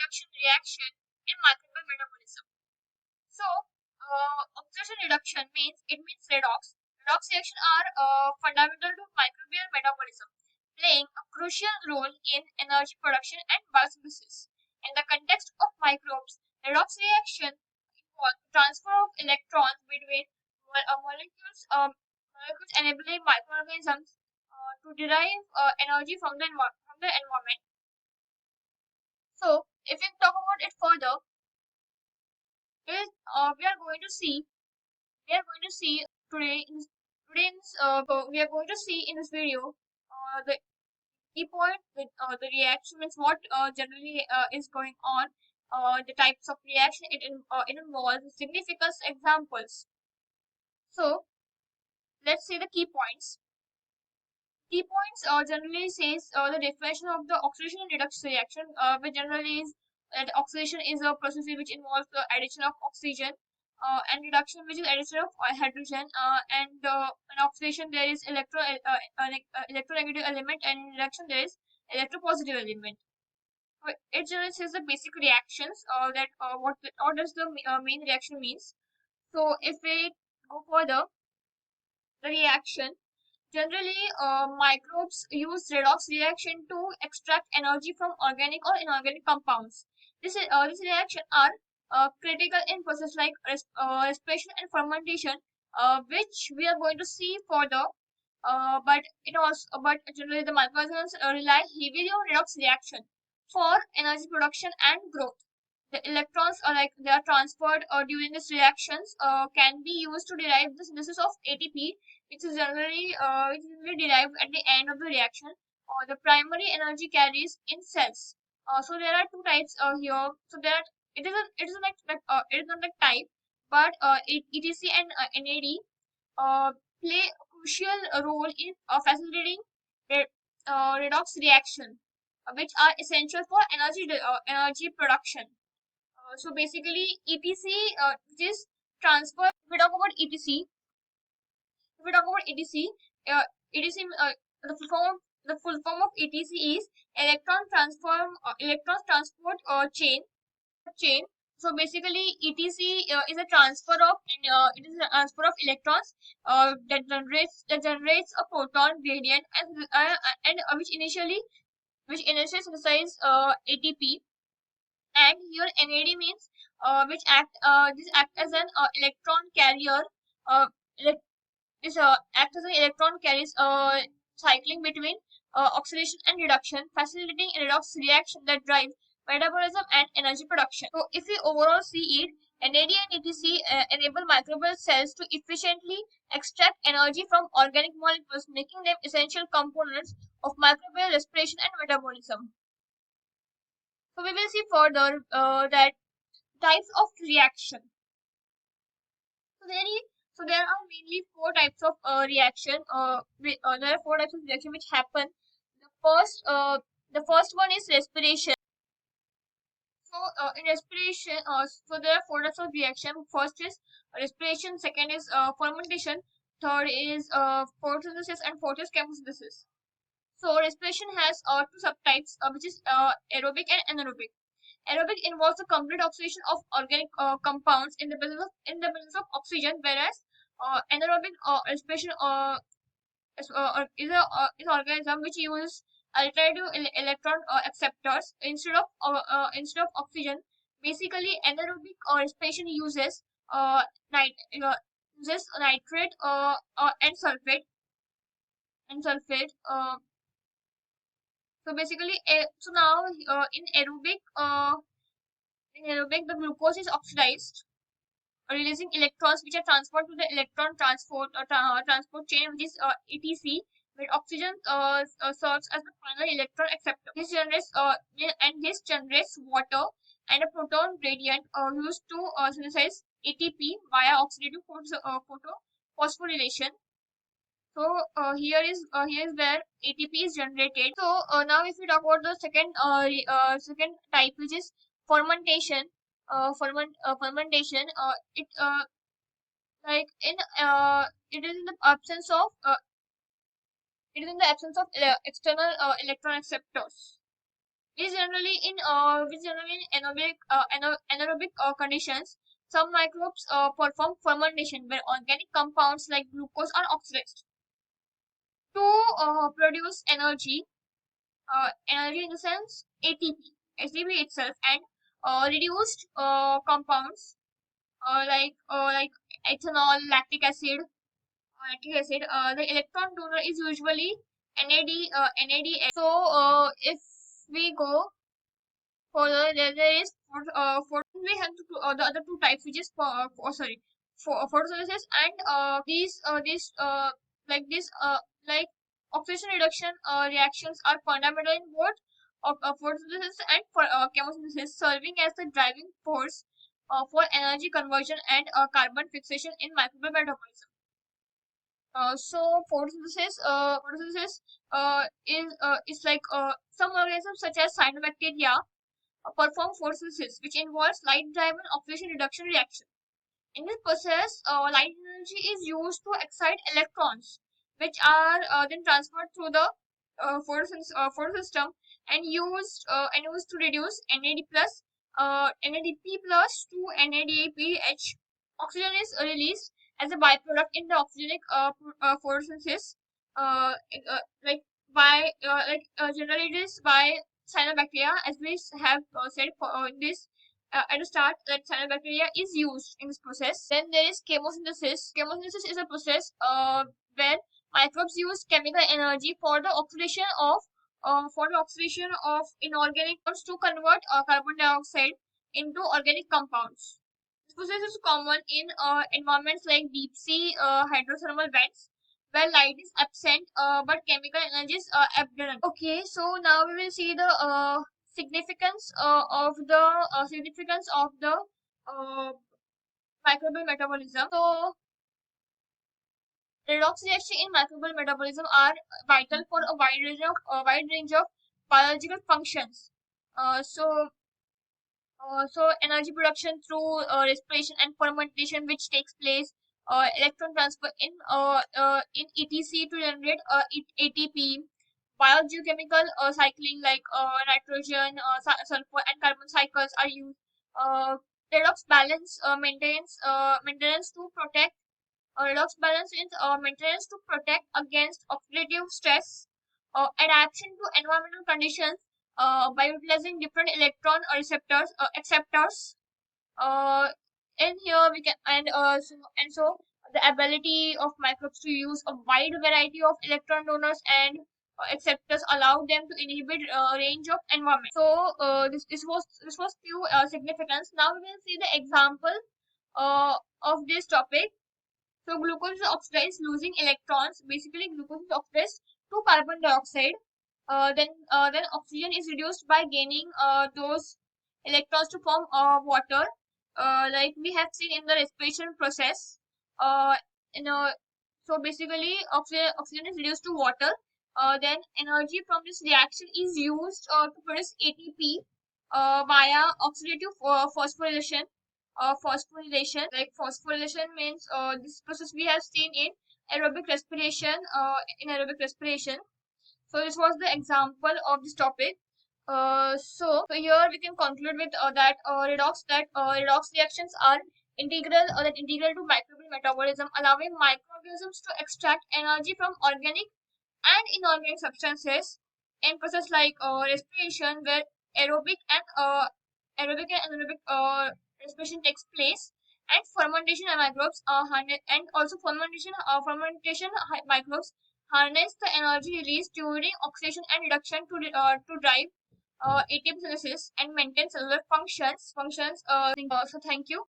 reduction reaction in microbial metabolism. So, oxidation reduction means redox. Redox reactions are fundamental to microbial metabolism, playing a crucial role in energy production and biosynthesis. In the context of microbes, redox reaction involve transfer of electrons between molecules enabling microorganisms to derive energy from from the environment. So, if we talk about it further, is we are going to see we are going to see today in today in this, we are going to see in this video the key point with the reaction means what generally is going on, the types of reaction it involves, significance examples. So let's see the key points. Key points generally says the definition of the oxidation and reduction reaction, which generally is that oxidation is a process which involves the addition of oxygen, and reduction which is addition of hydrogen, and in oxidation there is electronegative element, and in reduction there is electropositive element. So it generally says the basic reactions, that what does the main reaction means. So if we go further, the reaction. Generally, microbes use redox reaction to extract energy from organic or inorganic compounds. This reaction are critical in process like respiration and fermentation, which we are going to see further. But generally the microorganisms rely heavily on redox reaction for energy production and growth. The electrons are like they are transferred during these reactions can be used to derive the synthesis of ATP, which is generally derived at the end of the reaction. The primary energy carries in cells. So there are two types here. So there it is not like type, but ETC and NAD play a crucial role in facilitating re- redox reaction, which are essential for energy production. So basically, ETC, which is transfer. If we talk about ETC, if we talk about ETC, ETC, the full form of ETC is electron transport chain. So basically, ETC is a transfer of electrons that generates a proton gradient, and which initially synthesize ATP. And here NAD means this act as an electron carrier. Elec- this act as an electron carries cycling between oxidation and reduction, facilitating a redox reaction that drives metabolism and energy production. So if we overall see it, NAD and ETC enable microbial cells to efficiently extract energy from organic molecules, making them essential components of microbial respiration and metabolism. So we will see further that types of reaction. So there are mainly four types of reaction. There are four types of reaction which happen. The first, uh, the first one is respiration. So in respiration, so there are four types of reaction. First is respiration. Second is fermentation. Third is photosynthesis, and fourth is chemosynthesis. So respiration has two subtypes, which is aerobic and anaerobic. Aerobic involves the complete oxidation of organic compounds in the presence of oxygen, whereas anaerobic respiration is organism which uses alternative electron acceptors instead of oxygen. Basically, anaerobic respiration nit- uh, uses nitrate and sulfate. So basically, now in aerobic, the glucose is oxidized, releasing electrons which are transferred to the electron transport chain, which is ETC, where oxygen serves as the final electron acceptor. This generates water and a proton gradient used to synthesize ATP via oxidative phosphorylation. So here is where ATP is generated. So now if we talk about the second type, which is fermentation. Fermentation. It like in it is in the absence of external electron acceptors. which generally in anaerobic conditions. Some microbes perform fermentation where organic compounds like glucose are oxidized to produce energy. Energy in the sense ATP itself, and reduced compounds like ethanol, lactic acid. The electron donor is usually NAD. So if we go further, there is for we have the other two types, which is for photosynthesis and these like oxidation reduction reactions are fundamental in both of photosynthesis and for chemosynthesis, serving as the driving force for energy conversion and carbon fixation in microbial metabolism. So photosynthesis is like some organisms such as cyanobacteria perform photosynthesis, which involves light-driven oxidation reduction reaction. In this process, light energy is used to excite electrons, which are then transferred through the photosystem and used to reduce NADP plus to NADPH. Oxygen is released as a byproduct in the oxygenic photosynthesis, like generally it is by cyanobacteria, as we have said in this at the start, that cyanobacteria is used in this process. Then there is chemosynthesis. Chemosynthesis is a process where microbes use chemical energy for the oxidation of inorganic compounds to convert carbon dioxide into organic compounds. This process is common in environments like deep sea hydrothermal vents, where light is absent but chemical energy is abundant. Okay, so now we will see the significance of the uh, microbial metabolism. So redox reaction in microbial metabolism are vital for a wide range of biological functions. So energy production through respiration and fermentation, which takes place, electron transfer in ETC to generate ATP, biogeochemical cycling like nitrogen, sulfur, and carbon cycles are used. Redox balance maintenance to protect redox balance is maintenance to protect against oxidative stress, adaptation to environmental conditions by utilizing different electron receptors acceptors. Uh, in here we can and so the ability of microbes to use a wide variety of electron donors and acceptors allow them to inhibit range of environment. So this was few significance. Now we will see the example of this topic. So glucose is oxidized, losing electrons. Basically, glucose is oxidized to carbon dioxide. Then oxygen is reduced by gaining those electrons to form water, like we have seen in the respiration process. Uh, you know, so basically, oxygen is reduced to water. Then energy from this reaction is used to produce ATP via oxidative phosphorylation. Like phosphorylation means this process we have seen in aerobic respiration. So this was the example of this topic. So here we can conclude with redox reactions are integral to microbial metabolism, allowing microorganisms to extract energy from organic and inorganic substances in process like respiration, where aerobic and anaerobic respiration takes place, and fermentation and microbes and also microbes harness the energy released during oxidation and reduction to drive ATP synthesis and maintain cellular functions. So thank you.